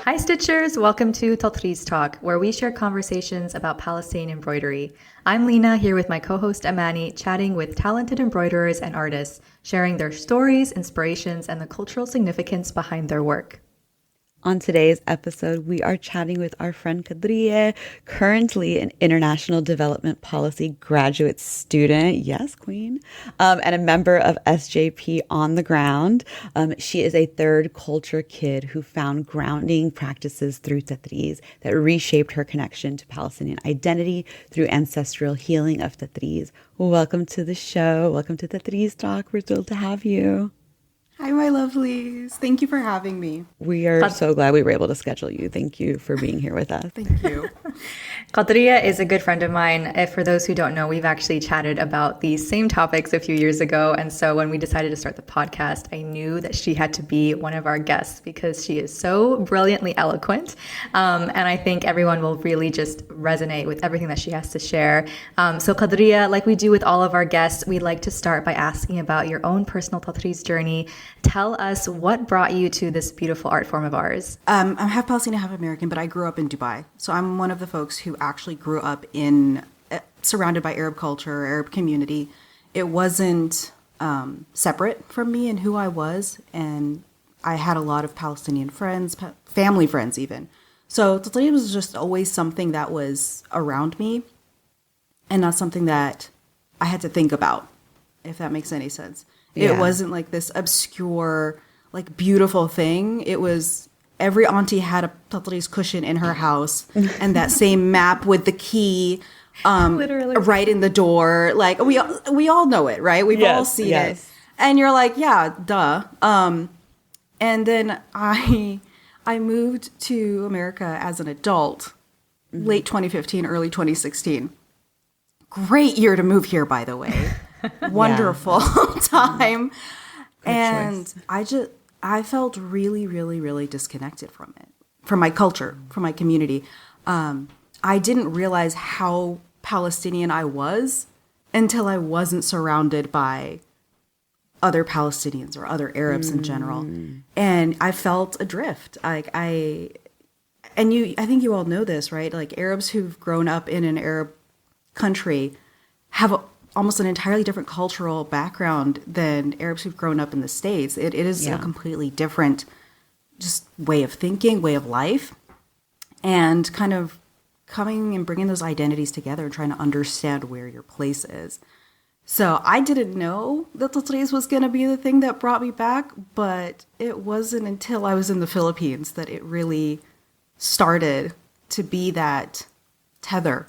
Hi Stitchers, welcome to Tatreez Talk, where we share conversations about Palestinian embroidery. I'm Lena, here with my co-host Amani, chatting with talented embroiderers and artists, sharing their stories, inspirations, and the cultural significance behind their work. On today's episode, we are chatting with our friend Qadria, currently an international development policy graduate student, yes, queen, and a member of SJP on the ground. She is a third culture kid who found grounding practices through Tatreez that reshaped her connection to Palestinian identity through ancestral healing of Tatreez. Welcome to the show. Welcome to Tatreez Talk. We're thrilled to have you. Hi, my lovelies. Thank you for having me. We are so glad we were able to schedule you. Thank you for being here with us. Thank you. Qadria is a good friend of mine. For those who don't know, we've actually chatted about these same topics a few years ago. And so when we decided to start the podcast, I knew that she had to be one of our guests because she is so brilliantly eloquent. And I think everyone will really just resonate with everything that she has to share. So Qadria, like we do with all of our guests, we'd like to start by asking about your own personal Tatreez journey. Tell us what brought you to this beautiful art form of ours. I'm half Palestinian, half American, but I grew up in Dubai. So I'm one of the folks who actually grew up in surrounded by Arab culture, Arab community. It wasn't separate from me and who I was. And I had a lot of Palestinian friends, family friends even. So Tatreez was just always something that was around me and not something that I had to think about, if that makes any sense. Yeah. It wasn't like this obscure, like beautiful thing. It was every auntie had a Tatreez cushion in her house and that same map with the key Literally. right in the door. Like we all know it, right? We've all seen it. And you're like, yeah, duh. And then I moved to America as an adult, late 2015, early 2016. Great year to move here, by the way. Wonderful time. And I felt really, really, really disconnected from it, from my culture, from my community. I didn't realize how Palestinian I was until I wasn't surrounded by other Palestinians or other Arabs in general. And I felt adrift. I think you all know this, right? Like Arabs who've grown up in an Arab country have almost an entirely different cultural background than Arabs who've grown up in the States. It is a completely different just way of thinking, way of life, and kind of coming and bringing those identities together and trying to understand where your place is. So I didn't know that Tatreez was going to be the thing that brought me back, but it wasn't until I was in the Philippines that it really started to be that tether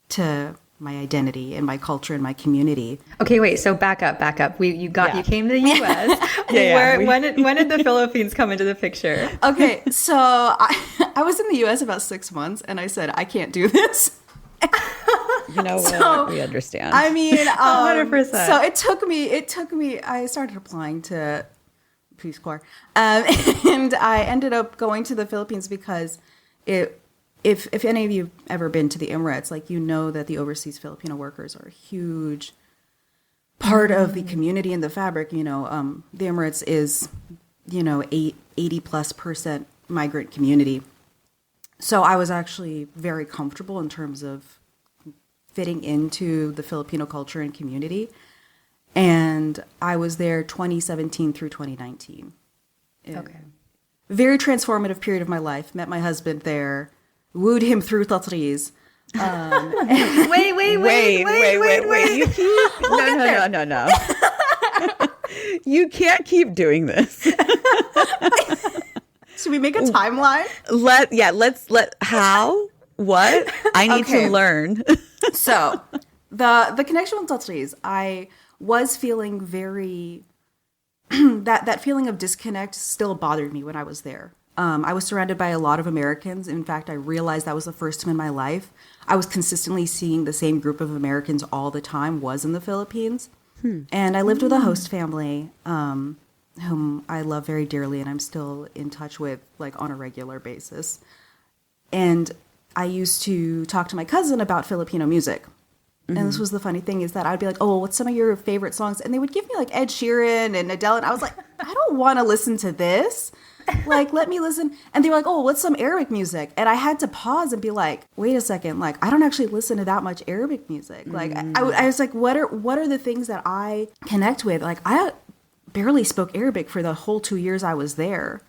to my identity and my culture and my community. Okay, wait. So back up. You came to the U.S. When did the Philippines come into the picture? Okay, so I was in the U.S. about 6 months, and I said I can't do this. You know what? We understand. I mean, 100%. So it took me. I started applying to Peace Corps, and I ended up going to the Philippines because If any of you have ever been to the Emirates, like you know that the overseas Filipino workers are a huge part of the community and the fabric. You know, the Emirates is, 80+% migrant community. So I was actually very comfortable in terms of fitting into the Filipino culture and community. And I was there 2017 through 2019. Okay. Very transformative period of my life. Met my husband there. Wooed him through Tatreez. Wait. You keep... No. You can't keep doing this. Should we make a timeline? Let's how? What? I need to learn. So, the connection with Tatreez, I was feeling very that feeling of disconnect still bothered me when I was there. I was surrounded by a lot of Americans. In fact, I realized that was the first time in my life I was consistently seeing the same group of Americans all the time was in the Philippines. And I lived with a host family whom I love very dearly and I'm still in touch with like on a regular basis. And I used to talk to my cousin about Filipino music. And this was the funny thing is that I'd be like, oh, what's some of your favorite songs? And they would give me like Ed Sheeran and Adele. And I was like, I don't want to listen to this. Like, let me listen. And they were like, oh, what's some Arabic music? And I had to pause and be like, wait a second. Like, I don't actually listen to that much Arabic music. Like, I was like, what are the things that I connect with? Like, I barely spoke Arabic for the whole 2 years I was there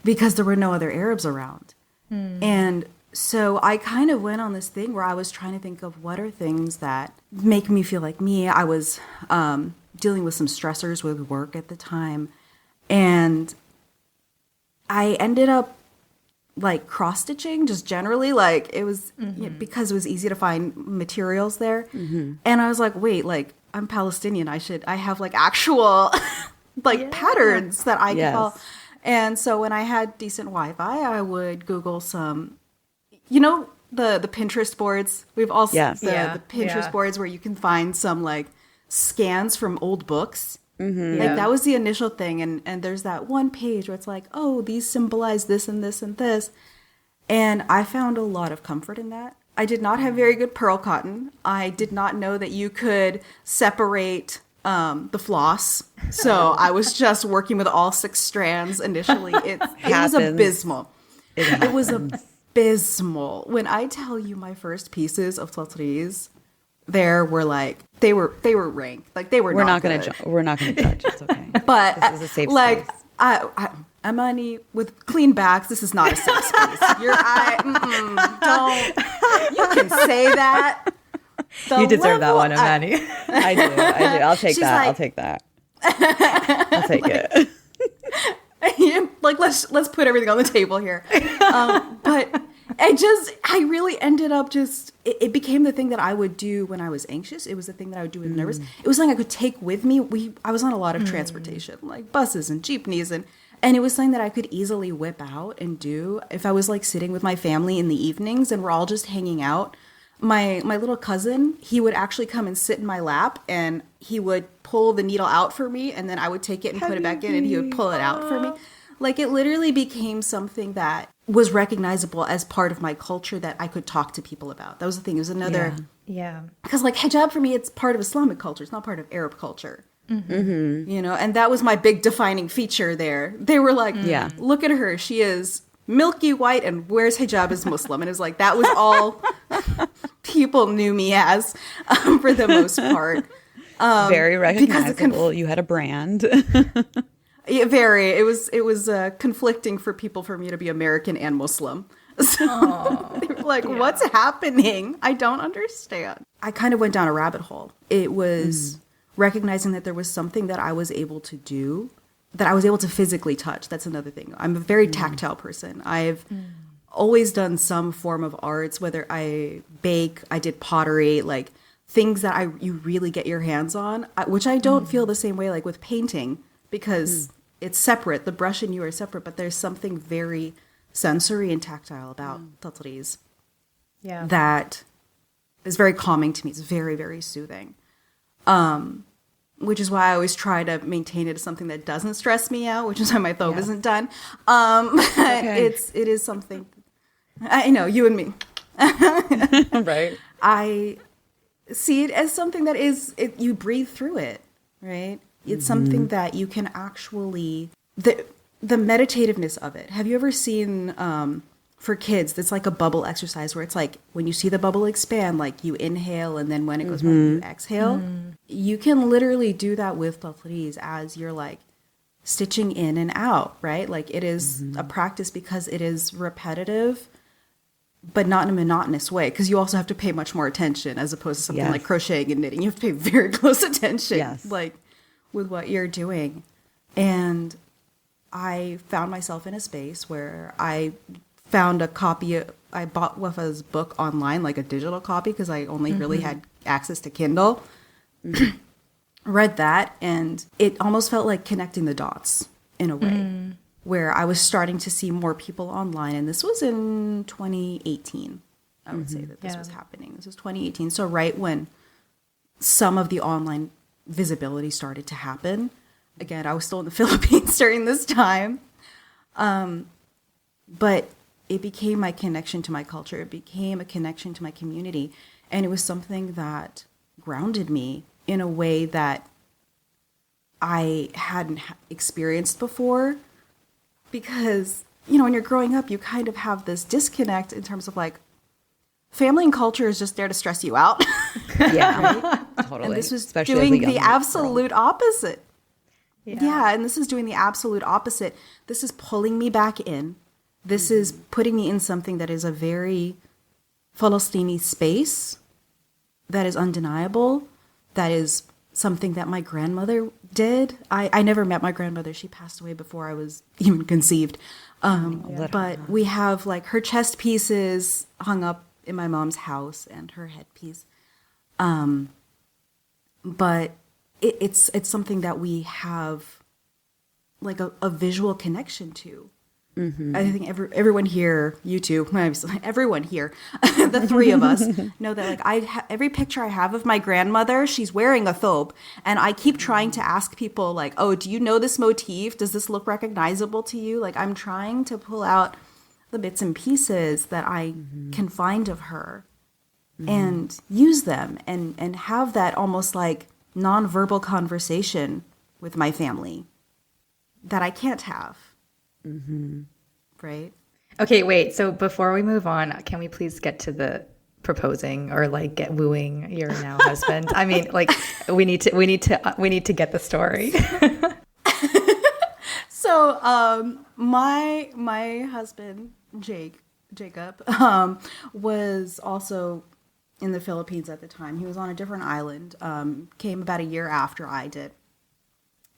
because there were no other Arabs around. And so I kind of went on this thing where I was trying to think of what are things that make me feel like me. I was dealing with some stressors with work at the time. And I ended up like cross stitching just generally, like it was because it was easy to find materials there. And I was like, wait, like I'm Palestinian. I have like actual like patterns that I can follow. And so when I had decent Wi-Fi, I would Google some, the Pinterest boards. We've also the Pinterest boards where you can find some like scans from old books. Like that was the initial thing. And there's that one page where it's like, oh, these symbolize this and this and this. And I found a lot of comfort in that. I did not have very good pearl cotton. I did not know that you could separate the floss. So I was just working with all 6 strands initially. It was abysmal. It was abysmal. When I tell you my first pieces of Tatreez, there were like they were ranked, like they were. We're not gonna judge. It's okay. But this is a safe like space. Amani with clean backs. This is not a safe space. Don't. You can say that. You deserve that one, Amani. I do. I'll take that. Like, I'll take that. I'll take it. Like let's put everything on the table here. But I really ended up it became the thing that I would do when I was anxious. It was the thing that I would do when nervous. It was something I could take with me. I was on a lot of transportation, like buses and jeepneys, and it was something that I could easily whip out and do if I was like sitting with my family in the evenings and we're all just hanging out. My little cousin, he would actually come and sit in my lap and he would pull the needle out for me and then I would take it and put it back in and he would pull it out for me. Like it literally became something that was recognizable as part of my culture that I could talk to people about. That was the thing. It was another... Yeah. Because like hijab for me, it's part of Islamic culture. It's not part of Arab culture. And that was my big defining feature there. They were like, look at her. She is milky white and wears hijab as Muslim. And it was like, that was all people knew me as for the most part. Very recognizable. You had a brand. Yeah, very. It was conflicting for people for me to be American and Muslim. So they were like, what's happening? I don't understand. I kind of went down a rabbit hole. It was recognizing that there was something that I was able to do, that I was able to physically touch. That's another thing. I'm a very tactile person. I've always done some form of arts, whether I bake, I did pottery, like things that you really get your hands on, which I don't feel the same way like with painting because it's separate. The brush and you are separate, but there's something very sensory and tactile about Tatreez that is very calming to me. It's very, very soothing. Which is why I always try to maintain it as something that doesn't stress me out, which is why my thobe isn't done. It is something, I know, you and me. Right. I see it as something that you breathe through it, right? It's something that you can actually, the meditativeness of it. Have you ever seen, for kids, it's like a bubble exercise where it's like when you see the bubble expand, like you inhale and then when it goes back, you exhale. You can literally do that with Tatreez as you're like stitching in and out, right? Like it is a practice because it is repetitive, but not in a monotonous way. Because you also have to pay much more attention as opposed to something like crocheting and knitting. You have to pay very close attention, like with what you're doing. And I found myself in a space where I found a copy. I bought Wafa's book online, like a digital copy, because I only really had access to Kindle. Read that, and it almost felt like connecting the dots in a way, where I was starting to see more people online. And this was in 2018. I would say that this was happening. This was 2018. So right when some of the online visibility started to happen. Again, I was still in the Philippines during this time. But it became my connection to my culture. It became a connection to my community. And it was something that grounded me in a way that I hadn't experienced before. because, you know, when you're growing up, you kind of have this disconnect in terms of like, family and culture is just there to stress you out. Yeah, right? Totally. And this was Especially doing the absolute opposite. Yeah. And this is doing the absolute opposite. This is pulling me back in. This is putting me in something that is a very Palestinian space, that is undeniable, that is something that my grandmother did. I never met my grandmother. She passed away before I was even conceived. But we have like her chest pieces hung up in my mom's house and her headpiece. But it's something that we have like a visual connection to. I think everyone here, you two, everyone here, the three of us know that like every picture I have of my grandmother, she's wearing a thobe, and I keep trying to ask people like, oh, do you know this motif? Does this look recognizable to you? Like I'm trying to pull out the bits and pieces that I can find of her and use them and have that almost like nonverbal conversation with my family that I can't have. Right? Okay, wait. So before we move on, can we please get to the proposing or like get wooing your now husband? I mean, like we need to get the story. So, my husband, Jacob, was also in the Philippines at the time. He was on a different island, came about a year after I did.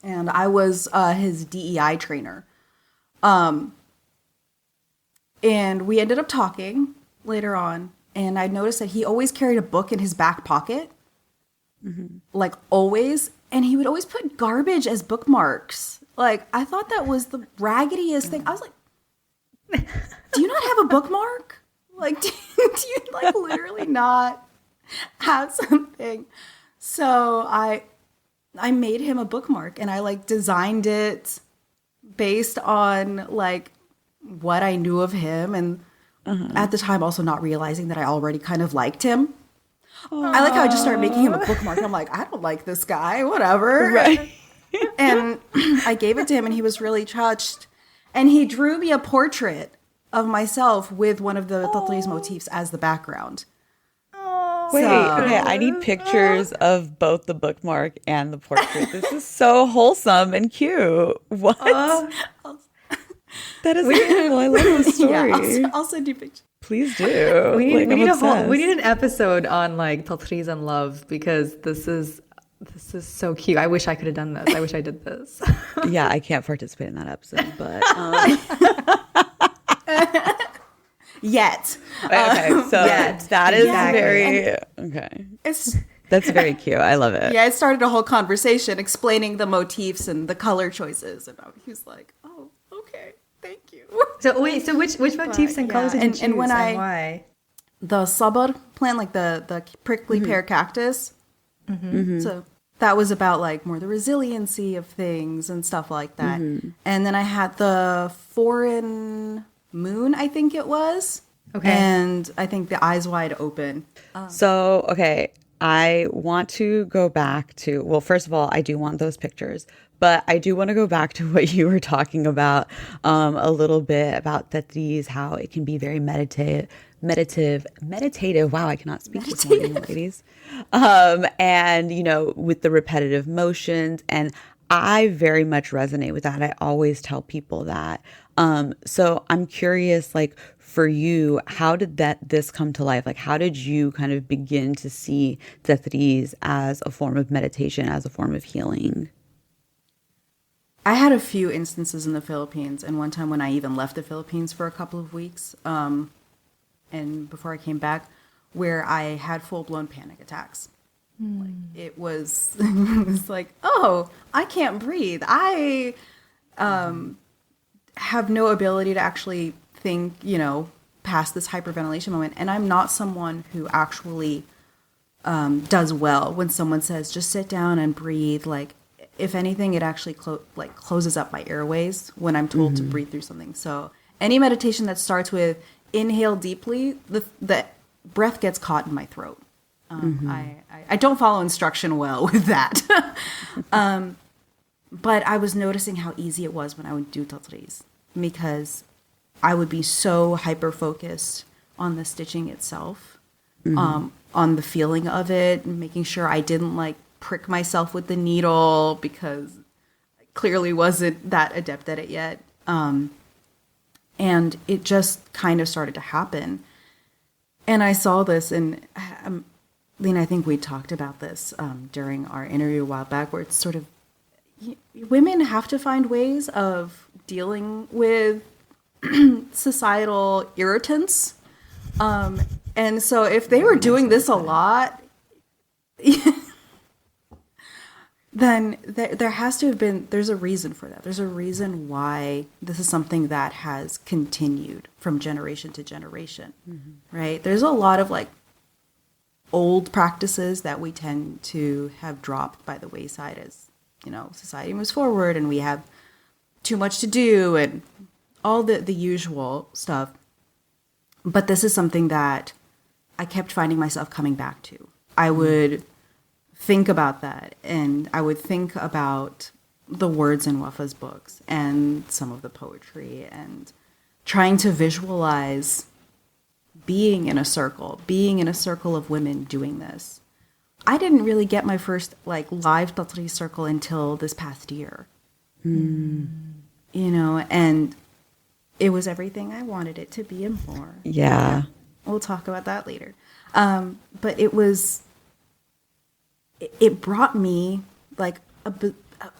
And I was his DEI trainer. And we ended up talking later on, and I noticed that he always carried a book in his back pocket, like always, and he would always put garbage as bookmarks. Like, I thought that was the raggediest thing. I was like, do you not have a bookmark? Like, do you like literally not have something? So I made him a bookmark, and I like designed it based on like what I knew of him, and at the time also not realizing that I already kind of liked him. I like how I just started making him a bookmark. I'm like, I don't like this guy, whatever. Right. And I gave it to him, and he was really touched. And he drew me a portrait of myself with one of the Tatreez motifs as the background. Wait, okay, I need pictures of both the bookmark and the portrait. This is so wholesome and cute. What? That is beautiful. I love this story. Yeah, I'll send you pictures. Please do. We need obsessed. we need an episode on like Tatreez and love, because this is so cute. I wish I could have done this. I wish I did this. Yeah, I can't participate in that episode, but Yet. okay. So that is very okay. That's very cute. I love it. Yeah, it started a whole conversation explaining the motifs and the color choices, and he was like, "Oh, okay, thank you." So wait, so which motifs and colors did you choose, and why? The sabr plant, like the prickly pear cactus. So that was about like more the resiliency of things and stuff like that. And then I had the foreign moon, I think it was. Okay. And I think the eyes wide open. So, okay, I want to go back to, well, first of all, I do want those pictures, but I do want to go back to what you were talking about a little bit about Tatreez, how it can be very meditative. Wow, I cannot speak this morning, ladies. And, you know, with the repetitive motions, and I very much resonate with that. I always tell people that. So I'm curious, like for you, how did this come to life? Like, how did you kind of begin to see Tatreez as a form of meditation, as a form of healing? I had a few instances in the Philippines, and one time when I even left the Philippines for a couple of weeks, and before I came back, where I had full-blown panic attacks. Like, it was like, oh, I can't breathe. I have no ability to actually think, you know, past this hyperventilation moment. And I'm not someone who actually does well when someone says, just sit down and breathe. Like, if anything, it actually closes up my airways when I'm told to breathe through something. So any meditation that starts with inhale deeply, the breath gets caught in my throat. I don't follow instruction well with that. But I was noticing how easy it was when I would do Tatreez. because I would be so hyper-focused on the stitching itself, on the feeling of it, and making sure I didn't like prick myself with the needle because I clearly wasn't that adept at it yet. And it just kind of started to happen. And I saw this, and Lena, I think we talked about this during our interview a while back, where it's sort of, women have to find ways of dealing with societal irritants. And so if they were doing this a lot, then there has to have been, there's a reason for that. There's a reason why this is something that has continued from generation to generation, right? There's a lot of like old practices that we tend to have dropped by the wayside as, society moves forward and we have too much to do and all the usual stuff. But this is something that I kept finding myself coming back to. I would think about that, and I would think about the words in Wafa's books and some of the poetry, and trying to visualize being in a circle of women doing this. I didn't really get my first like live Tatreez circle until this past year. And it was everything I wanted it to be and more. Yeah. We'll talk about that later. But it brought me like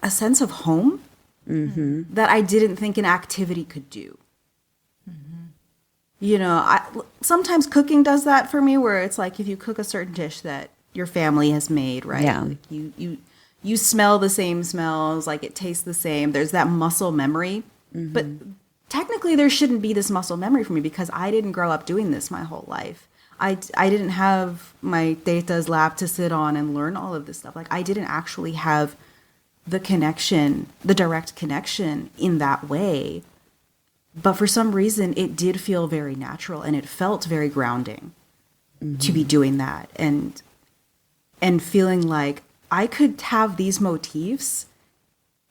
a sense of home that I didn't think an activity could do. Sometimes cooking does that for me, where it's like if you cook a certain dish that your family has made, right? Yeah. Like you smell the same smells, like it tastes the same. There's that muscle memory. But technically there shouldn't be this muscle memory for me because I didn't grow up doing this my whole life. I didn't have my Teta's lap to sit on and learn all of this stuff. Like I didn't actually have the direct connection in that way. But for some reason, it did feel very natural and it felt very grounding to be doing that and feeling like I could have these motifs.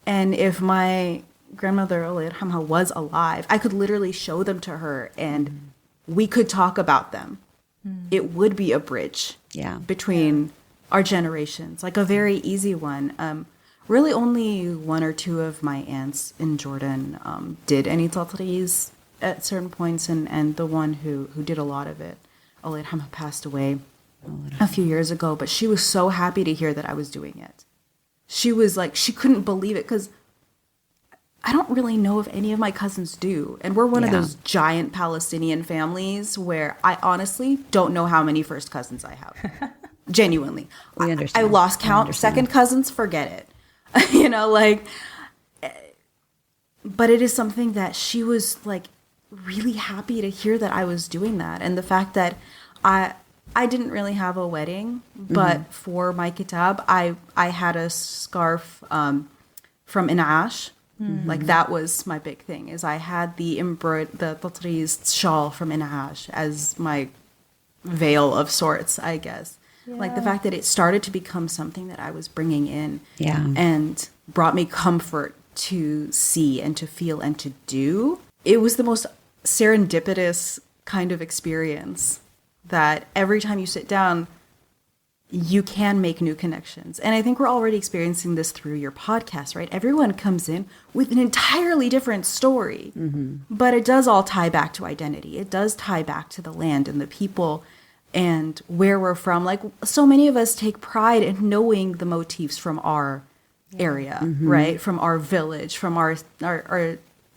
And if my grandmother, Allah yarhamha, was alive, I could literally show them to her and we could talk about them. It would be a bridge between our generations, like a very easy one. Really only one or two of my aunts in Jordan did any Tatreez at certain points, and the one who did a lot of it, Allah yarhamha, passed away a few years ago, but she was so happy to hear that I was doing it. She was like, she couldn't believe it because I don't really know if any of my cousins do. And we're one of those giant Palestinian families where I honestly don't know how many first cousins I have. Genuinely. We understand. I lost count. Second cousins, forget it. But it is something that she was like really happy to hear that I was doing that. And the fact that I didn't really have a wedding, but for my kitab, I had a scarf from Inaash. Like that was my big thing, is I had the Tatreez shawl from Inaash as my veil of sorts, I guess. Yeah. Like the fact that it started to become something that I was bringing in and brought me comfort to see and to feel and to do. It was the most serendipitous kind of experience that every time you sit down, you can make new connections. And I think we're already experiencing this through your podcast, right? Everyone comes in with an entirely different story, but it does all tie back to identity. It does tie back to the land and the people and where we're from. Like so many of us take pride in knowing the motifs from our area, right? From our village, from our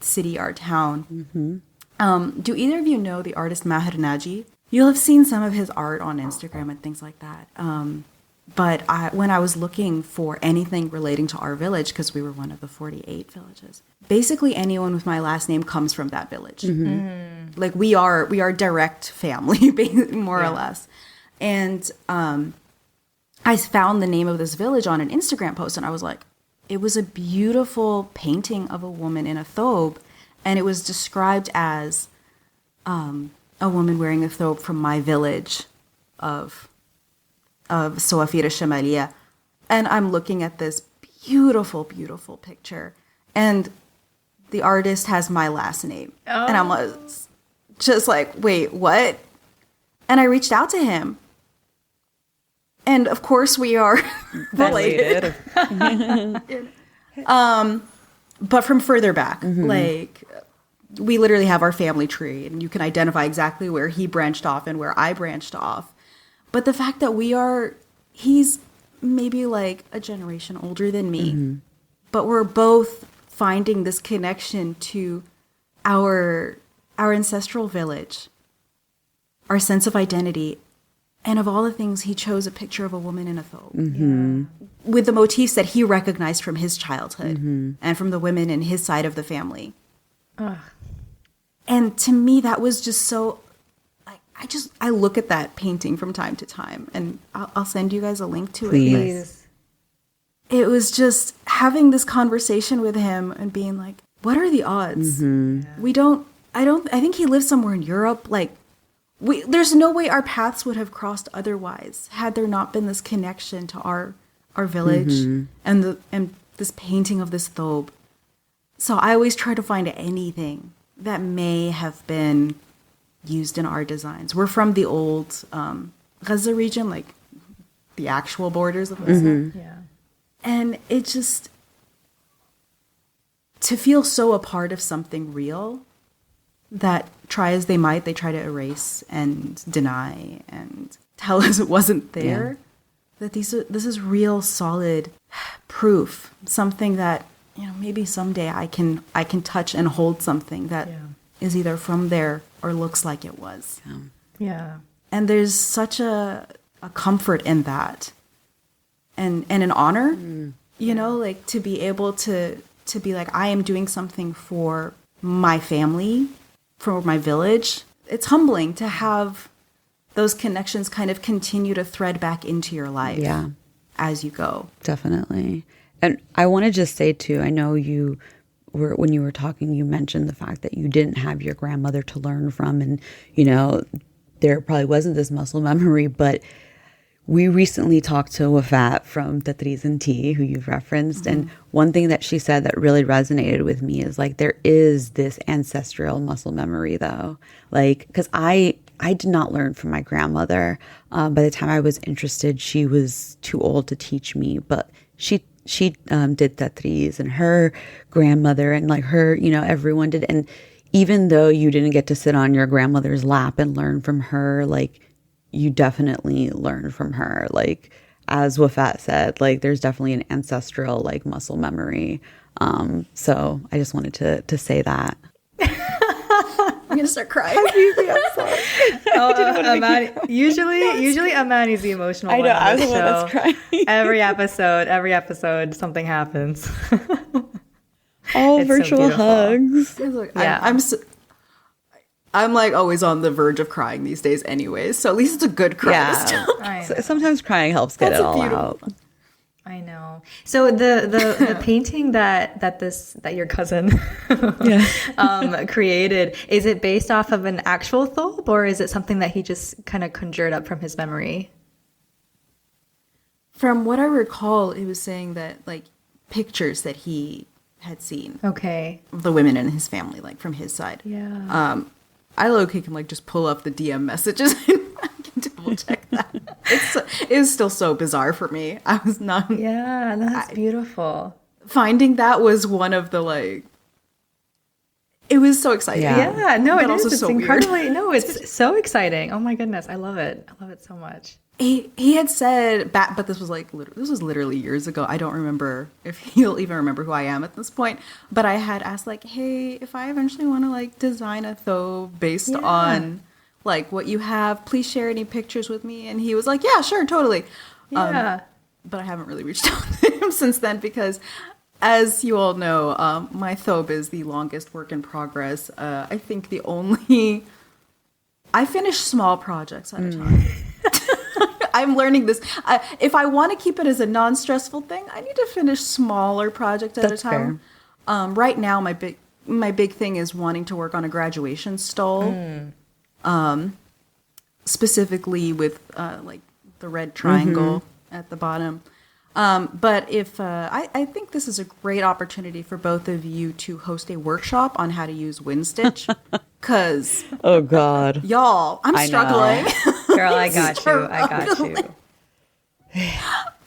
city, our town. Do either of you know the artist Maher Naji? You'll have seen some of his art on Instagram and things like that. But when I was looking for anything relating to our village, because we were one of the 48 villages, basically anyone with my last name comes from that village. Like we are direct family, more or less. And I found the name of this village on an Instagram post, and I was like, it was a beautiful painting of a woman in a thobe, and it was described as a woman wearing a thobe from my village of Sawafira Shamalia. And I'm looking at this beautiful, beautiful picture. And the artist has my last name. And I'm just like, wait, what? And I reached out to him. And of course we are related. But from further back, like we literally have our family tree and you can identify exactly where he branched off and where I branched off. But the fact that he's maybe like a generation older than me, but we're both finding this connection to our ancestral village, our sense of identity. And of all the things, he chose a picture of a woman in a thobe with the motifs that he recognized from his childhood and from the women in his side of the family. And to me, that was just so, I look at that painting from time to time, and I'll send you guys a link to it. It was just having this conversation with him and being like, what are the odds? I think he lives somewhere in Europe. Like, there's no way our paths would have crossed otherwise had there not been this connection to our village and this painting of this thobe. So I always try to find anything that may have been used in our designs. We're from the old Gaza region, like the actual borders of Gaza. And it just, to feel so a part of something real that try as they might, they try to erase and deny and tell us it wasn't there. That this is real, solid proof. Something that, you know, maybe someday I can touch and hold something that is either from there or looks like it was. And there's such a comfort in that, and an honor, you know, like to be able to be like, I am doing something for my family, for my village. It's humbling to have those connections kind of continue to thread back into your life as you go. Definitely. And I want to just say too, I know when you were talking, you mentioned the fact that you didn't have your grandmother to learn from, and, you know, there probably wasn't this muscle memory, but we recently talked to Wafat from Tatreez and T, who you've referenced. And one thing that she said that really resonated with me is like, there is this ancestral muscle memory though. Like, cause I did not learn from my grandmother. By the time I was interested, she was too old to teach me, but she did Tatreez, and her grandmother and like her, you know, everyone did. And even though you didn't get to sit on your grandmother's lap and learn from her, like, you definitely learn from her. Like, as Wafat said, like, there's definitely an ancestral, like, muscle memory. So I just wanted to say that. I'm gonna start crying. I'm sorry. Usually Amani's the emotional one. I know, I was on the one that's crying. Every episode, something happens. All It's virtual so hugs. Look, I'm like always on the verge of crying these days anyways, so at least it's a good cry this time. Sometimes crying helps get it all out. I know. So the painting that your cousin created, is it based off of an actual thobe, or is it something that he just kind of conjured up from his memory? From what I recall, it was saying that like pictures that he had seen. Okay. Of the women in his family, like from his side. Yeah. I low-key can like just pull up the DM messages and I can double check that. It was still so bizarre for me. I was not. Yeah, that's beautiful. Finding that was one of the like. It was so exciting. Yeah, no, it is. It's So incredibly weird. No, it's so exciting. Oh my goodness, I love it. I love it so much. He had said back, but this was literally years ago. I don't remember if he'll even remember who I am at this point. But I had asked like, hey, if I eventually want to like design a thobe based on like what you have, please share any pictures with me. And he was like, yeah, sure, totally. Yeah. But I haven't really reached out to him since then because, as you all know, my thobe is the longest work in progress. I think I finish small projects at a time. I'm learning this. If I want to keep it as a non-stressful thing, I need to finish smaller projects at a time. Right now, my big thing is wanting to work on a graduation stole, specifically with like the red triangle at the bottom. But if I think this is a great opportunity for both of you to host a workshop on how to use wind stitch, because oh God, y'all, I'm struggling. Girl, I got you. I got you.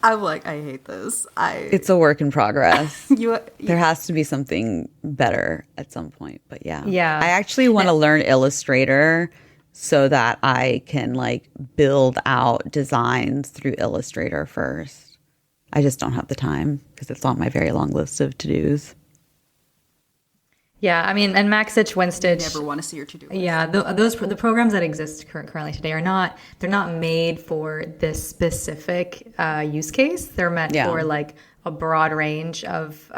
I'm like, I hate this. It's a work in progress. You There has to be something better at some point. But yeah, Yeah. I actually want to learn Illustrator so that I can like build out designs through Illustrator first. I just don't have the time because it's on my very long list of to-dos. Yeah, I mean, and Max Stitch, Wind Stitch. never want to see your to-do list. Yeah, the programs that exist currently today they're not made for this specific use case. They're meant for like a broad range of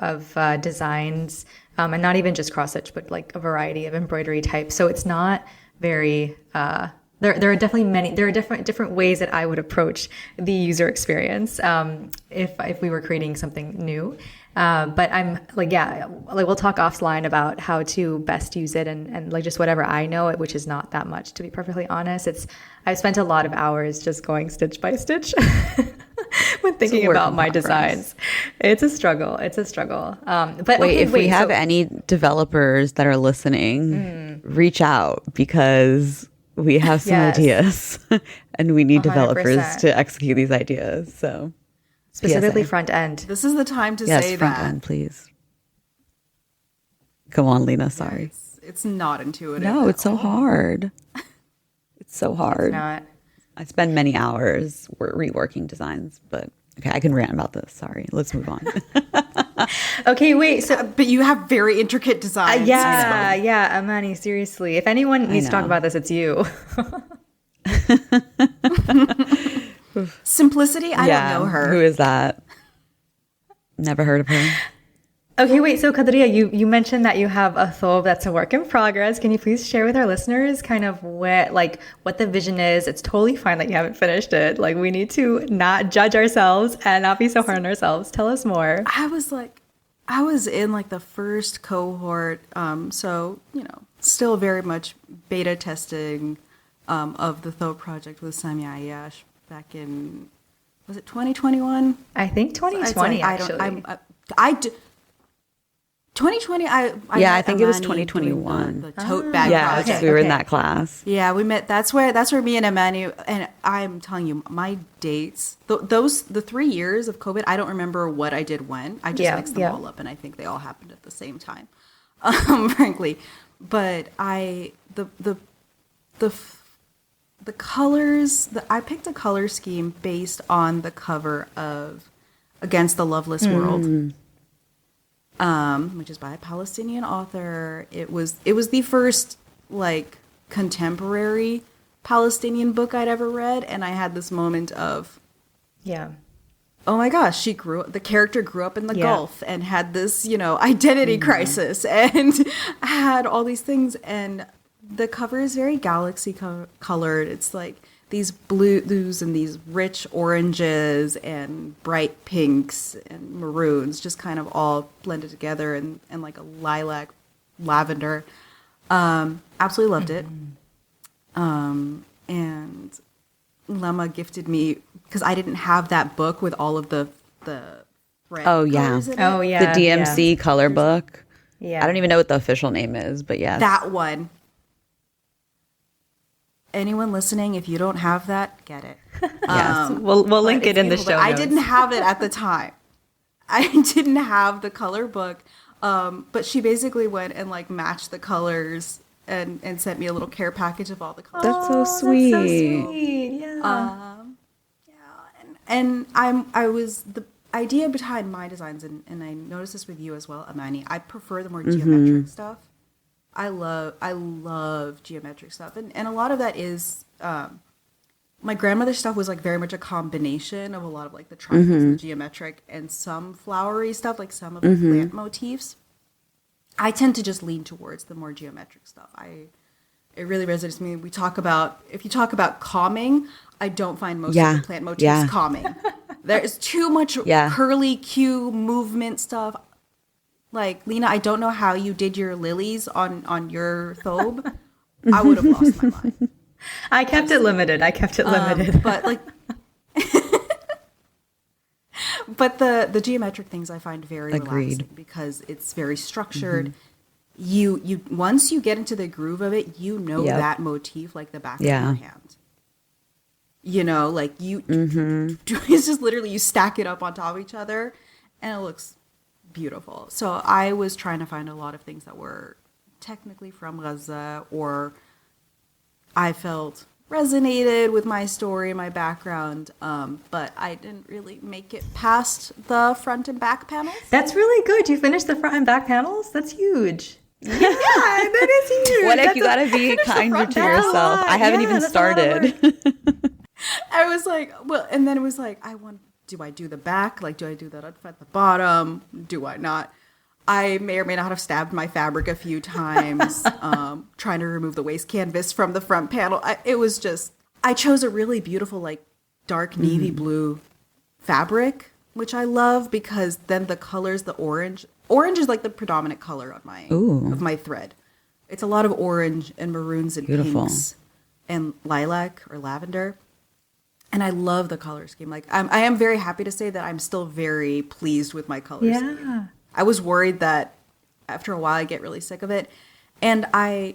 designs, and not even just cross stitch, but like a variety of embroidery types. So it's not very. There are definitely there are different ways that I would approach the user experience if we were creating something new. But I'm like, we'll talk offline about how to best use it and like just whatever I know, which is not that much, to be perfectly honest. I've spent a lot of hours just going stitch by stitch when thinking about my designs. It's a struggle. But if we have any developers that are listening, reach out because we have some ideas and we need 100%. developers to execute these ideas. So specifically PSA. front end. This is the time to Yes, say front that. end, please. Go on, Lena. Sorry. It's not intuitive. No, at it's so all. hard. It's so hard. Not. I spend many hours reworking designs, but okay, I can rant about this. Sorry. Let's move on. Okay, wait. So But you have very intricate designs. yeah, Amani, seriously. If anyone needs to talk know. about this, it's you. Simplicity, I don't know her. Who is that? Never heard of her. Okay, wait. So Qadria, you mentioned that you have a thobe that's a work in progress. Can you please share with our listeners kind of what the vision is? It's totally fine that you haven't finished it. Like, we need to not judge ourselves and not be so hard on ourselves. Tell us more. I was in like the first cohort, so still very much beta testing of the thobe project with Samia Ayash back in, was it 2021? I think 2020 actually. 2020. I met think it was Amani 2021. doing The tote bag Yeah, project. because we were in that class. Yeah, we met. That's where me and Amani, and I'm telling you, my dates, the 3 years of COVID, I don't remember what I did when. I just mixed them all up, and I think they all happened at the same time, frankly. But the colors, I picked a color scheme based on the cover of Against the Loveless World. Which is by a Palestinian author. It was the first like contemporary Palestinian book I'd ever read, and I had this moment of, oh my gosh, the character grew up in the Gulf and had this, identity crisis and had all these things, and the cover is very galaxy colored. It's like these blues and these rich oranges and bright pinks and maroons just kind of all blended together and like a lilac lavender. Absolutely loved it. And Lemma gifted me, because I didn't have that book with all of the red colors in it. The DMC color book. Yeah. I don't even know what the official name is, but yes. That one. Anyone listening, if you don't have that, get it. Yes. We'll link it in the show notes. I didn't have it at the time. I didn't have the color book, but she basically went and like matched the colors and sent me a little care package of all the colors. That's so sweet. That's so sweet. Yeah. And I was the idea behind my designs, and I noticed this with you as well, Amani. I prefer the more geometric stuff. I love geometric stuff, and a lot of that is my grandmother's stuff was like very much a combination of a lot of like the triangles and the geometric and some flowery stuff, like some of the plant motifs. I tend to just lean towards the more geometric stuff. It really resonates with me. If you talk about calming, I don't find most of the plant motifs calming. There is too much curly Q movement stuff. Like, Lena, I don't know how you did your lilies on your thobe. I would have lost my mind. I kept it limited. But like, But the geometric things I find very Agreed. relaxing because it's very structured. You once you get into the groove of it, you know that motif like the back of your hand. You know, like you, it's just literally you stack it up on top of each other, and it looks beautiful. So I was trying to find a lot of things that were technically from Gaza, or I felt resonated with my story, my background, but I didn't really make it past the front and back panels. That's really good. You finished the front and back panels? That's huge. Yeah, that is huge. What if you gotta be kinder to yourself? I haven't even started. I was like, well, and then it was like, do I do the back? Like, do I do that at the bottom? Do I not? I may or may not have stabbed my fabric a few times, trying to remove the waist canvas from the front panel. I chose a really beautiful, like, dark navy blue fabric, which I love because then the colors, the orange is like the predominant color on of my thread. It's a lot of orange and maroons and pinks and lilac or lavender. And I love the color scheme. Like, I am very happy to say that I'm still very pleased with my color scheme. I was worried that after a while I get really sick of it. And I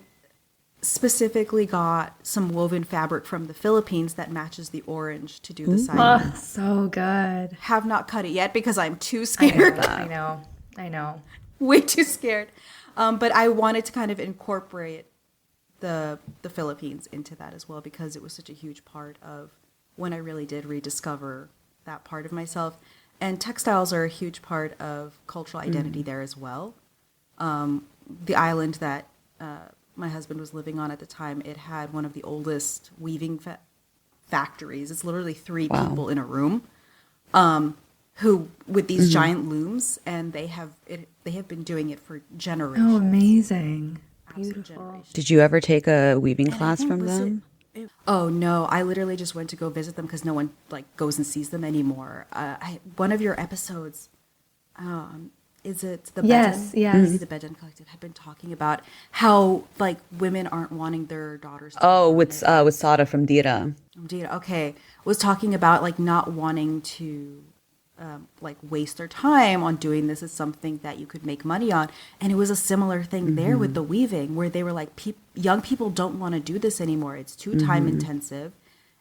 specifically got some woven fabric from the Philippines that matches the orange to do the side. Oh, so good. Have not cut it yet because I'm too scared. I know. Way too scared. But I wanted to kind of incorporate the Philippines into that as well because it was such a huge part of when I really did rediscover that part of myself. And textiles are a huge part of cultural identity there as well. The island that my husband was living on at the time, it had one of the oldest weaving factories. It's literally 3 people in a room who with these giant looms, and they have been doing it for generations. Oh, amazing. Beautiful. Did you ever take a weaving class from them? Oh no, I literally just went to go visit them because no one like goes and sees them anymore. One of your episodes, is it the Yes, Bedouin? yes. Maybe the Bedouin Collective had been talking about how like women aren't wanting their daughters to With Sada from Dira. Okay, was talking about like not wanting to like waste their time on doing this as something that you could make money on. And it was a similar thing there with the weaving where they were like, young people don't want to do this anymore. It's too time intensive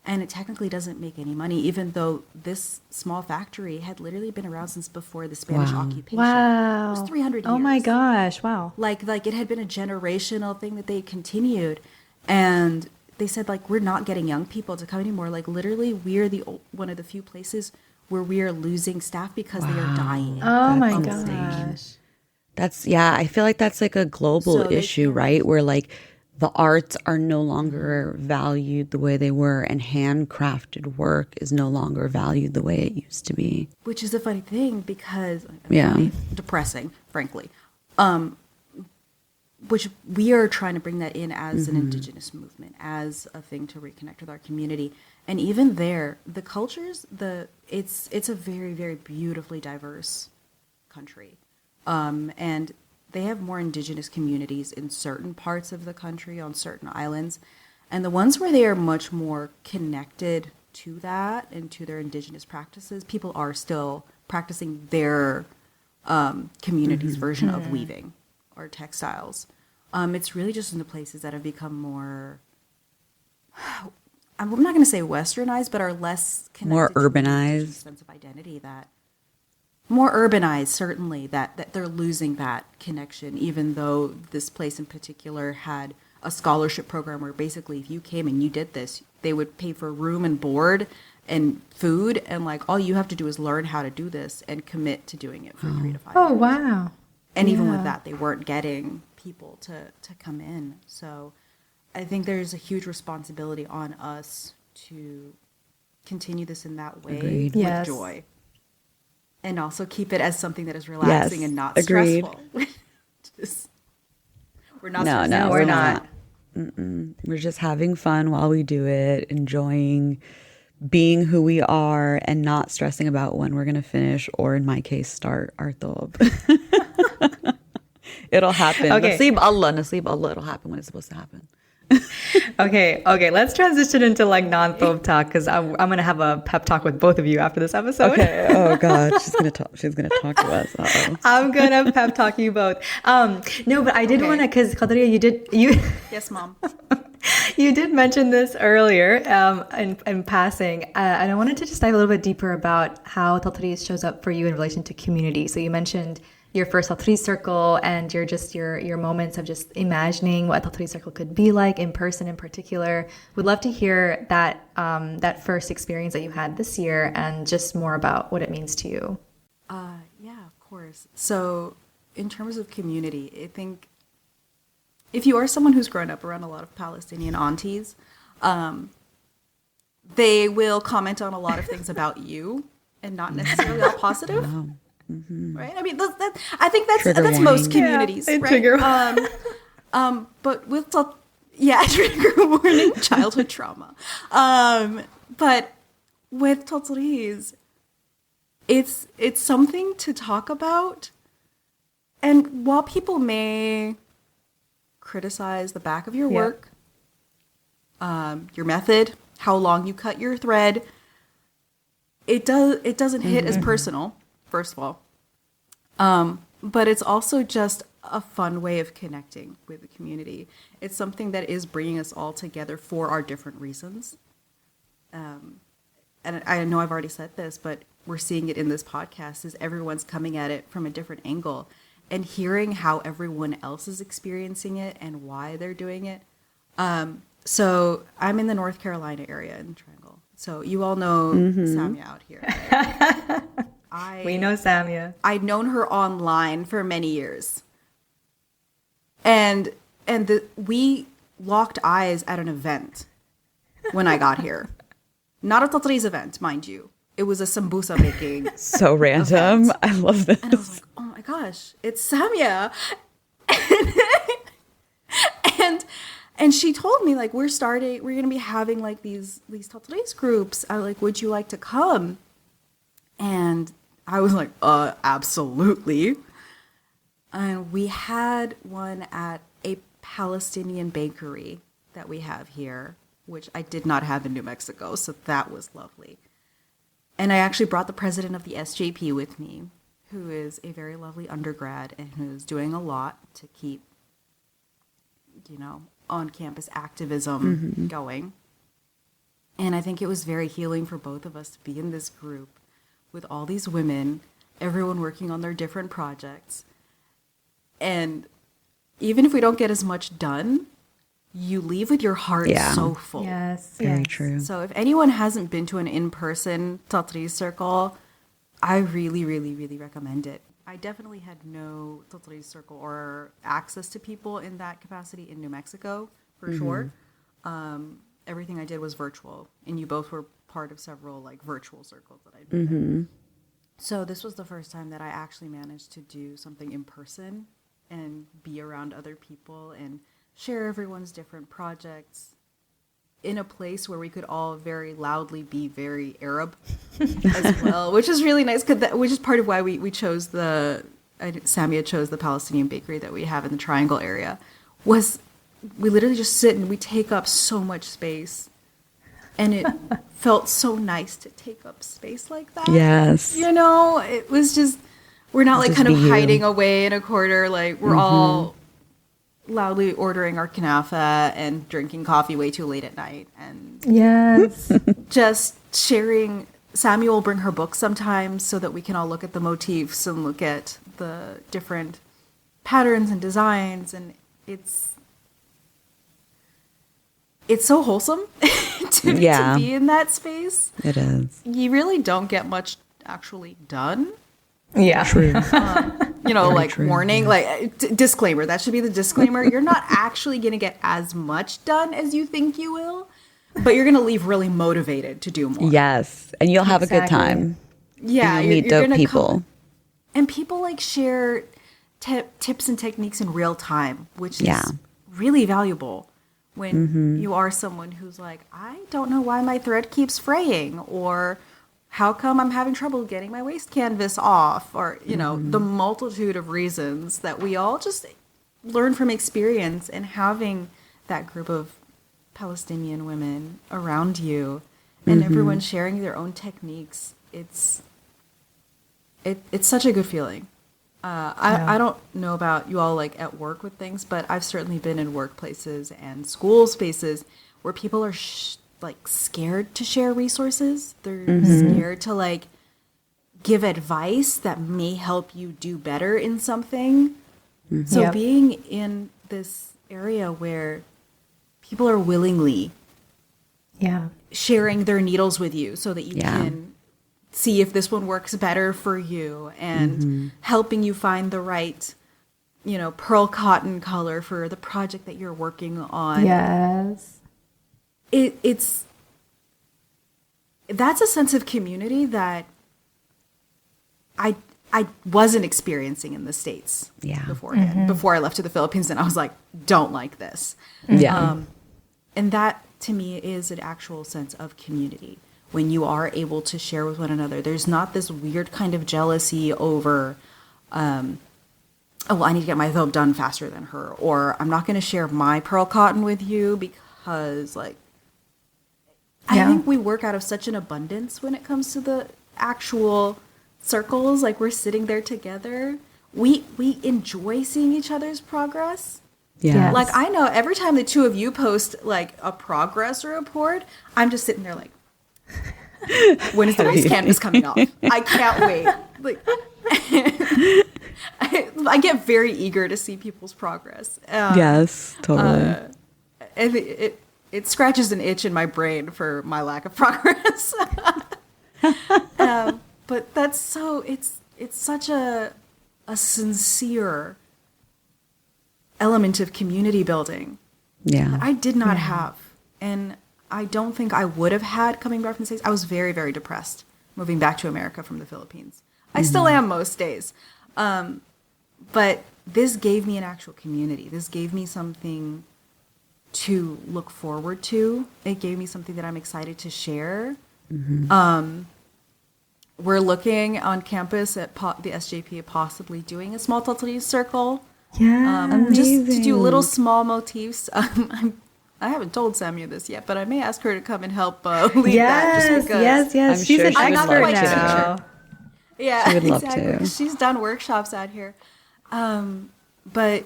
and it technically doesn't make any money, even though this small factory had literally been around since before the Spanish occupation. Wow. It was 300 years. Oh my gosh. Wow. Like it had been a generational thing that they continued. And they said like, we're not getting young people to come anymore. Like literally we're one of the few places where we are losing staff because they are dying. Oh my gosh. I feel like that's like a global issue, right? Where like the arts are no longer valued the way they were and handcrafted work is no longer valued the way it used to be. Which is a funny thing because depressing, frankly. Which we are trying to bring that in as an indigenous movement, as a thing to reconnect with our community. And even there, the cultures, it's a very, very beautifully diverse country. And they have more indigenous communities in certain parts of the country, on certain islands. And the ones where they are much more connected to that and to their indigenous practices, people are still practicing their community's version of weaving or textiles. It's really just in the places that have become more, I'm not going to say westernized, but are less connected more to urbanized sense of identity. That more urbanized, certainly, that they're losing that connection, even though this place in particular had a scholarship program where basically if you came and you did this, they would pay for room and board and food, and like all you have to do is learn how to do this and commit to doing it for 3 to 5 years. Oh, wow. And even with that, they weren't getting people to come in. So I think there's a huge responsibility on us to continue this in that way with joy. And also keep it as something that is relaxing and not stressful. We're not stressful. No, we're not. We're just having fun while we do it, enjoying being who we are and not stressing about when we're going to finish or in my case start our thobe. It'll happen. Okay. Nasib Allah, it'll happen when it's supposed to happen. Okay. Let's transition into like non-thobe talk because I'm gonna have a pep talk with both of you after this episode. Okay. Oh God, she's gonna talk. She's gonna talk to us. Uh-oh. I'm gonna pep talk you both. No, but I did want to, because Qadria, you. Yes, Mom. You did mention this earlier in passing, and I wanted to just dive a little bit deeper about how Tatreez shows up for you in relation to community. So you mentioned your first Tatreez circle and your moments of just imagining what a Tatreez circle could be like in person in particular. Would love to hear that first experience that you had this year and just more about what it means to you. Yeah, of course. So in terms of community, I think if you are someone who's grown up around a lot of Palestinian aunties, they will comment on a lot of things about you and not necessarily all positive. Wow. Mm-hmm. Right? I mean, I think that's most communities, yeah, right? Trigger. But with trigger warning, childhood trauma. But with Tatreez, it's something to talk about, and while people may criticize the back of your work, your method, how long you cut your thread, it doesn't hit as personal, first of all. But it's also just a fun way of connecting with the community. It's something that is bringing us all together for our different reasons. And I know I've already said this, but we're seeing it in this podcast, is everyone's coming at it from a different angle. And hearing how everyone else is experiencing it and why they're doing it. So I'm in the North Carolina area in the Triangle. So you all know Samia out here. Right? We know Samia. I'd known her online for many years. And we locked eyes at an event when I got here. Not a Tatreez event, mind you. It was a sambusa making. So random. Event. I love this. And I was like, oh my gosh, it's Samia. and she told me, like, we're going to be having like these Tatreez groups. I like, would you like to come? And I was like, absolutely. And we had one at a Palestinian bakery that we have here, which I did not have in New Mexico. So that was lovely. And I actually brought the president of the SJP with me, who is a very lovely undergrad and who's doing a lot to keep, on-campus activism going. And I think it was very healing for both of us to be in this group with all these women, everyone working on their different projects. And even if we don't get as much done, you leave with your heart so full. Yes. Very true. So if anyone hasn't been to an in-person Tatreez circle, I really, really, really recommend it. I definitely had no Tatreez circle or access to people in that capacity in New Mexico, for sure. Everything I did was virtual, and you both were part of several like virtual circles that I did. So this was the first time that I actually managed to do something in person and be around other people and share everyone's different projects in a place where we could all very loudly be very Arab as well, which is really nice, which is part of why we chose Samia chose the Palestinian bakery that we have in the Triangle area, was we literally just sit and we take up so much space. And it felt so nice to take up space like that. Yes. It was just, we're not like Just kind of be you. hiding away in a corner. Like we're all loudly ordering our kanafa and drinking coffee way too late at night. And Yes. just sharing. Samuel will bring her books sometimes so that we can all look at the motifs and look at the different patterns and designs. And it's so wholesome to be in that space. It is. You really don't get much actually done. Yeah. True. Like true, warning, like disclaimer. That should be the disclaimer. You're not actually going to get as much done as you think you will, but you're going to leave really motivated to do more. Yes. And you'll have a good time. Yeah. You'll meet dope people. And people like share tips and techniques in real time, which is really valuable. When you are someone who's like, I don't know why my thread keeps fraying, or how come I'm having trouble getting my waist canvas off, or, the multitude of reasons that we all just learn from experience, and having that group of Palestinian women around you and everyone sharing their own techniques, it's such a good feeling. I don't know about you all like at work with things, but I've certainly been in workplaces and school spaces where people are like scared to share resources. They're scared to like give advice that may help you do better in something. So being in this area where people are willingly sharing their needles with you so that you can see if this one works better for you and helping you find the right, pearl cotton color for the project that you're working on. Yes. That's a sense of community that I wasn't experiencing in the States beforehand. Before I left to the Philippines, and I was like, don't like this. And that to me is an actual sense of community. When you are able to share with one another, there's not this weird kind of jealousy over, I need to get my thobe done faster than her, or I'm not going to share my pearl cotton with you because, like, I think we work out of such an abundance when it comes to the actual circles. Like, we're sitting there together. We enjoy seeing each other's progress. Yeah. Like, I know every time the two of you post, like, a progress report, I'm just sitting there like, when is the race canvas coming off? I can't wait. Like, I get very eager to see people's progress. Yes, totally. And it scratches an itch in my brain for my lack of progress. But that's so it's such a sincere element of community building that I did not have, and I don't think I would have had coming back from the States. I was very, very depressed moving back to America from the Philippines. I still am most days. But this gave me an actual community. This gave me something to look forward to. It gave me something that I'm excited to share. We're looking on campus at the SJP possibly doing a small Tatreez circle. Just to do little small motifs. I haven't told Samia this yet, but I may ask her to come and help lead that. Just because Yes. I'm She's sure an she would expert love now. to. Yeah, She would love exactly. to. She's done workshops out here. But,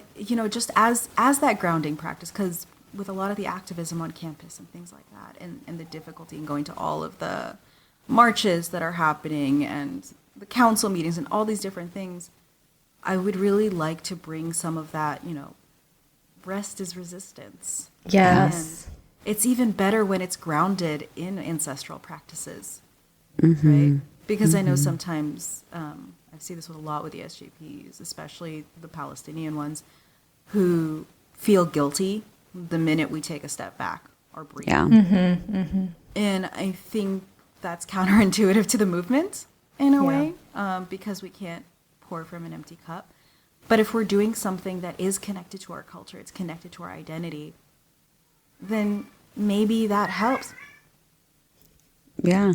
just as that grounding practice, because with a lot of the activism on campus and things like that, and the difficulty in going to all of the marches that are happening and the council meetings and all these different things, I would really like to bring some of that, rest is resistance. Yes. And it's even better when it's grounded in ancestral practices, right? Because I know sometimes, I see this with a lot with the SJPs, especially the Palestinian ones, who feel guilty the minute we take a step back or breathe. Yeah. And I think that's counterintuitive to the movement in a way, because we can't pour from an empty cup. But if we're doing something that is connected to our culture, it's connected to our identity, then maybe that helps. Yeah.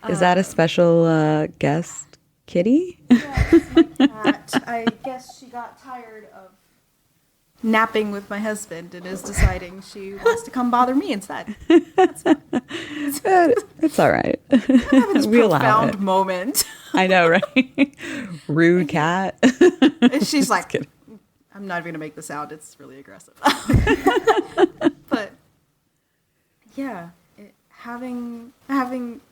Is that a special guest, Kitty? Yeah, it's my cat. I guess she got tired of napping with my husband and is deciding she wants to come bother me instead. That's fine. It's all right. I'm having this We allow profound it. moment. I know, right? Rude cat. And she's like, kidding. I'm not even going to make the sound. It's really aggressive. But yeah, having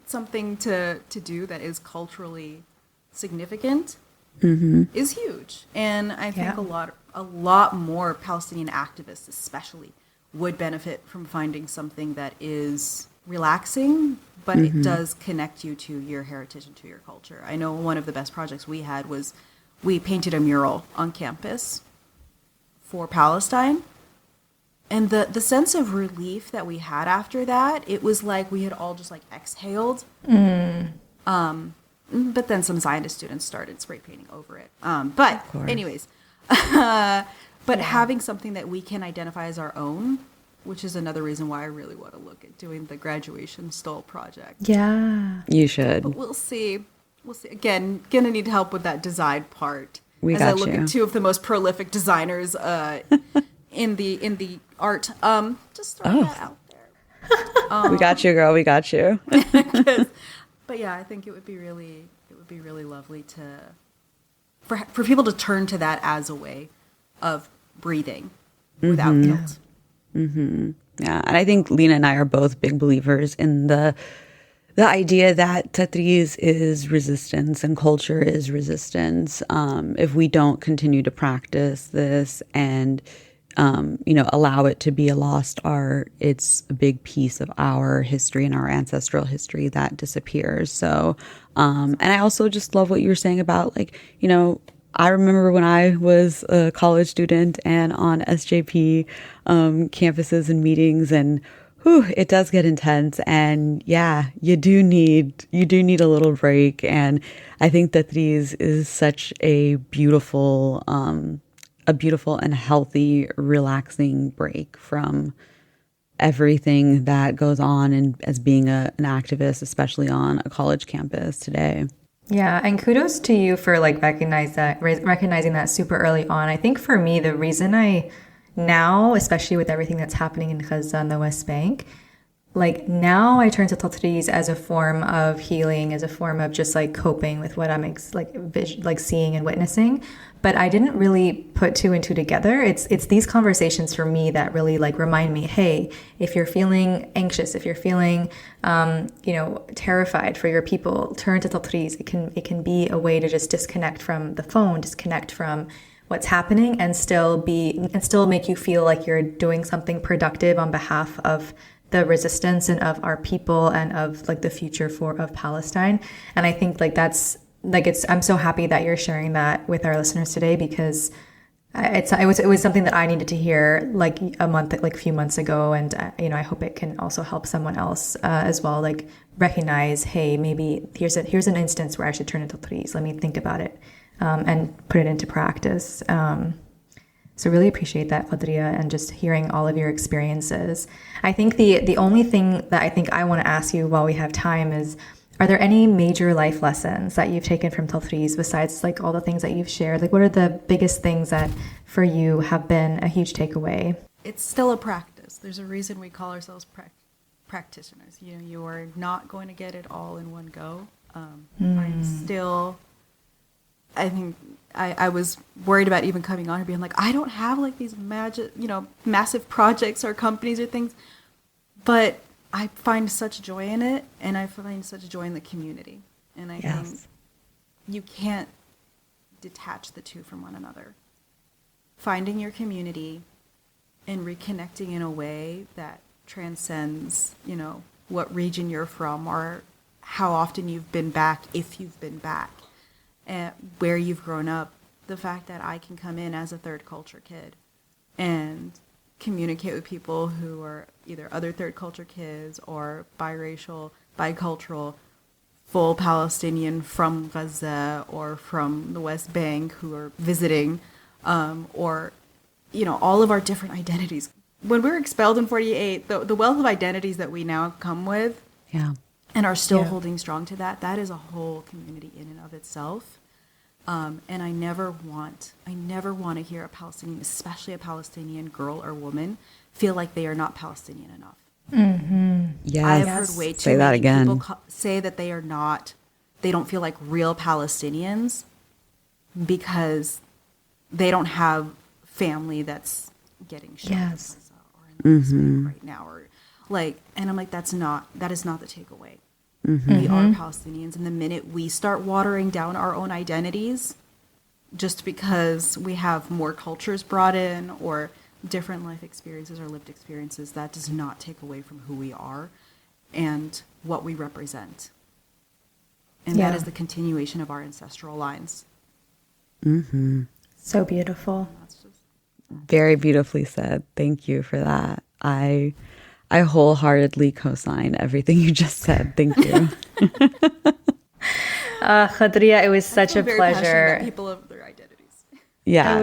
something to do that is culturally significant is huge. And I think a lot more Palestinian activists especially would benefit from finding something that is relaxing, but it does connect you to your heritage and to your culture. I know one of the best projects we had was we painted a mural on campus for Palestine. And the sense of relief that we had after that, it was like we had all just like exhaled. But then some Zionist students started spray painting over it. But anyways, but having something that we can identify as our own, which is another reason why I really want to look at doing the graduation stole project. Yeah. You should. But we'll see. Again, gonna need help with that design part. We as got I look you. at two of the most prolific designers in the art. Just throw that out there. We got you, girl. We got you. But yeah, I think it would be really lovely for people to turn to that as a way of breathing without guilt. Mm-hmm. Yeah, and I think Lena and I are both big believers in the idea that Tatreez is resistance and culture is resistance. If we don't continue to practice this and allow it to be a lost art, it's a big piece of our history and our ancestral history that disappears. So, and I also just love what you were saying about, like, I remember when I was a college student and on SJP campuses and meetings, and it does get intense. And yeah, you do need a little break. And I think that Tatreez is such a beautiful and healthy, relaxing break from everything that goes on and as being an activist, especially on a college campus today. Yeah, and kudos to you for like recognizing that super early on. I think for me, the reason I now, especially with everything that's happening in Gaza and the West Bank, like now I turn to Tatreez as a form of healing, as a form of just like coping with what I'm seeing and witnessing. But I didn't really put two and two together. It's these conversations for me that really like remind me, hey, if you're feeling anxious, if you're feeling, terrified for your people, turn to Tatreez. It can be a way to just disconnect from the phone, disconnect from what's happening, and still make you feel like you're doing something productive on behalf of the resistance and of our people and of like the future of Palestine. And I think like that's like I'm so happy that you're sharing that with our listeners today, because it was something that I needed to hear like a few months ago, and I hope it can also help someone else as well, like recognize, hey, maybe here's an instance where I should turn into Tatreez. Let me think about it and put it into practice. So really appreciate that, Qadria, and just hearing all of your experiences. I think the only thing that I think I want to ask you while we have time is, are there any major life lessons that you've taken from Tatreez besides like all the things that you've shared? Like, what are the biggest things that for you have been a huge takeaway? It's still a practice. There's a reason we call ourselves practitioners. You are not going to get it all in one go. I think I was worried about even coming on here being like, I don't have like these massive projects or companies or things, but I find such joy in it, and I find such joy in the community. And I think you can't detach the two from one another. Finding your community and reconnecting in a way that transcends, what region you're from or how often you've been back, if you've been back, and where you've grown up. The fact that I can come in as a third culture kid and communicate with people who are either other third culture kids or biracial, bicultural, full Palestinian from Gaza or from the West Bank who are visiting, or all of our different identities. When we were expelled in 48, the wealth of identities that we now come with, and are still holding strong to that is a whole community in and of itself. And I never want to hear a Palestinian, especially a Palestinian girl or woman, feel like they are not Palestinian enough. Mm-hmm. Yes. I have heard way too many people say that they don't feel like real Palestinians because they don't have family that's getting shot in Gaza or in Spain right now, or like, and I'm like, that is not the takeaway. We are Palestinians, and the minute we start watering down our own identities just because we have more cultures brought in or different life experiences or lived experiences, that does not take away from who we are and what we represent. And that is the continuation of our ancestral lines. Mm-hmm. So beautiful. Very beautifully said. Thank you for that. I wholeheartedly co-sign everything you just said. Thank you. Qadria, it was such a pleasure. People of their identities. Yeah,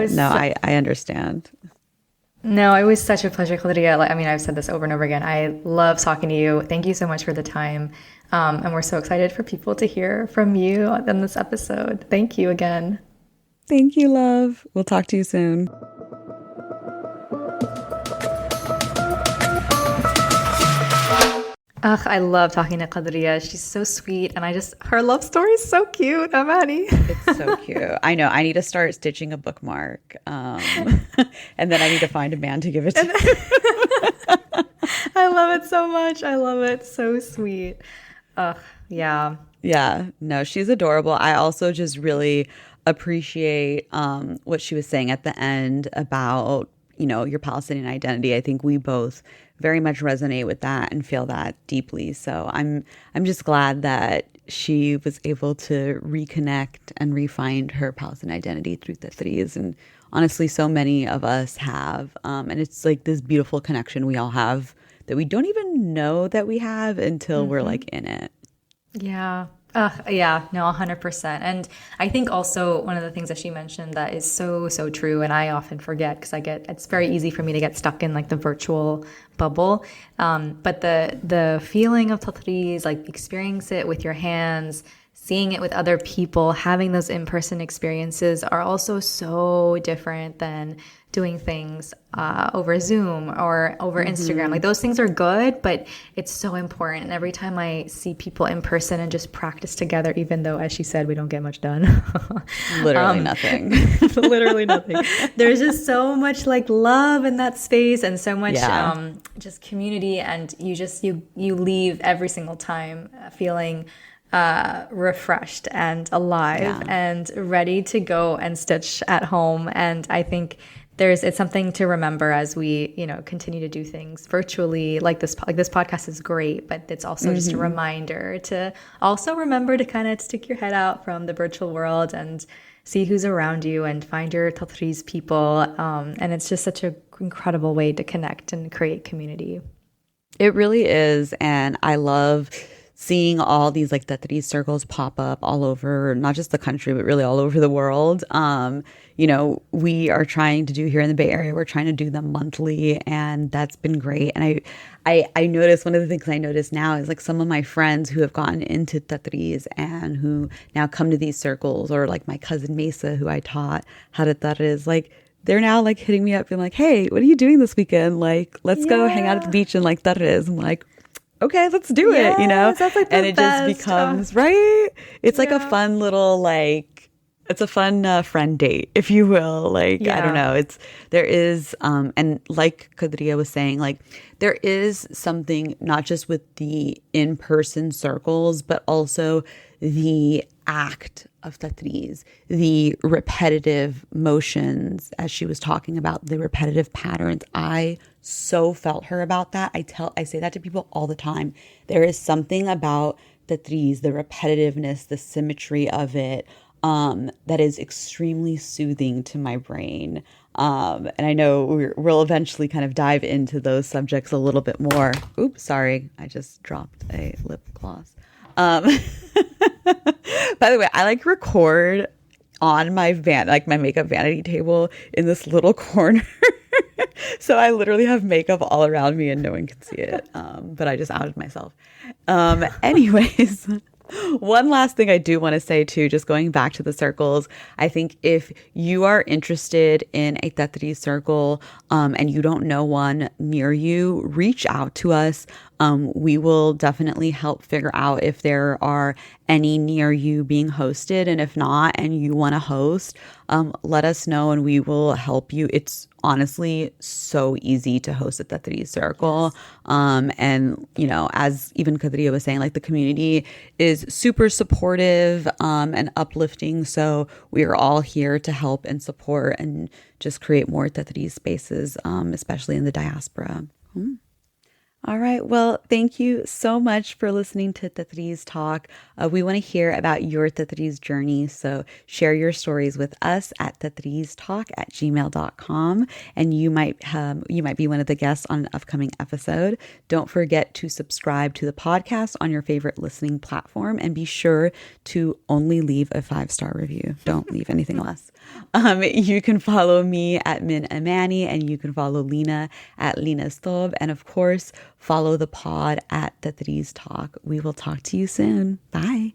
I understand. No, it was such a pleasure, Qadria. I've said this over and over again. I love talking to you. Thank you so much for the time. And we're so excited for people to hear from you in this episode. Thank you again. Thank you, love. We'll talk to you soon. Ugh, I love talking to Qadria. She's so sweet, and her love story is so cute, Amani. It's so cute. I know. I need to start stitching a bookmark, and then I need to find a man to give it to. I love it so much. I love it. So sweet. Ugh, yeah. Yeah, no, she's adorable. I also just really appreciate what she was saying at the end about, your Palestinian identity. I think we both very much resonate with that and feel that deeply. So I'm just glad that she was able to reconnect and re-find her Palestinian identity through Tatreez. And honestly, so many of us have. And it's like this beautiful connection we all have that we don't even know that we have until we're like in it. Yeah. Yeah, no, 100%. And I think also one of the things that she mentioned that is so, so true, and I often forget because it's very easy for me to get stuck in like the virtual bubble. But the feeling of Tatreez, like experience it with your hands, seeing it with other people, having those in-person experiences are also so different than doing things over Zoom or over Instagram. Like those things are good, but it's so important. And every time I see people in person and just practice together, even though, as she said, we don't get much done. Literally nothing. Literally nothing. There's just so much like love in that space and so much just community. And you leave every single time feeling refreshed and alive and ready to go and stitch at home. And I think it's something to remember as we, continue to do things virtually. Like this podcast is great, but it's also just a reminder to also remember to kind of stick your head out from the virtual world and see who's around you and find your Tatreez people. And it's just such an incredible way to connect and create community. It really is. And I love seeing all these like Tatreez circles pop up all over, not just the country, but really all over the world. We are trying to do here in the Bay Area, we're trying to do them monthly, and that's been great. And I noticed, one of the things I notice now is like some of my friends who have gotten into Tatreez and who now come to these circles, or like my cousin Mesa, who I taught how to Tatreez, like they're now like hitting me up being like, hey, what are you doing this weekend? Like, let's go hang out at the beach and like Tatreez. I'm like, okay, let's do it, That's like and it best. Just becomes, right? It's like a fun little, like, it's a fun friend date, if you will. Like, I don't know. There is, and like Qadria was saying, like, there is something not just with the in-person circles, but also the act of Tatreez, the repetitive motions, as she was talking about, the repetitive patterns. I so felt her about that. I say that to people all the time. There is something about Tatreez, the repetitiveness, the symmetry of it, that is extremely soothing to my brain. And I know we'll eventually kind of dive into those subjects a little bit more. Oops, sorry. I just dropped a lip gloss. By the way, I like record on my my makeup vanity table in this little corner. So I literally have makeup all around me and no one can see it. But I just outed myself. Anyways, one last thing I do want to say too, just going back to the circles, I think if you are interested in a Tatreez circle and you don't know one near you, reach out to us. We will definitely help figure out if there are any near you being hosted. And if not, and you want to host, let us know and we will help you. It's honestly so easy to host a Tatreez circle. And, as even Qadria was saying, like the community is super supportive and uplifting. So we are all here to help and support and just create more Tatreez spaces, especially in the diaspora. All right. Well, thank you so much for listening to Tatreez Talk. We want to hear about your Tatreez journey. So share your stories with us at tatreeztalk@gmail.com. And you might be one of the guests on an upcoming episode. Don't forget to subscribe to the podcast on your favorite listening platform and be sure to only leave a 5-star review. Don't leave anything less. You can follow me at Min Amani and you can follow Lena at Lena's Thobe. And of course, follow the pod at Tatreez Talk. We will talk to you soon. Bye.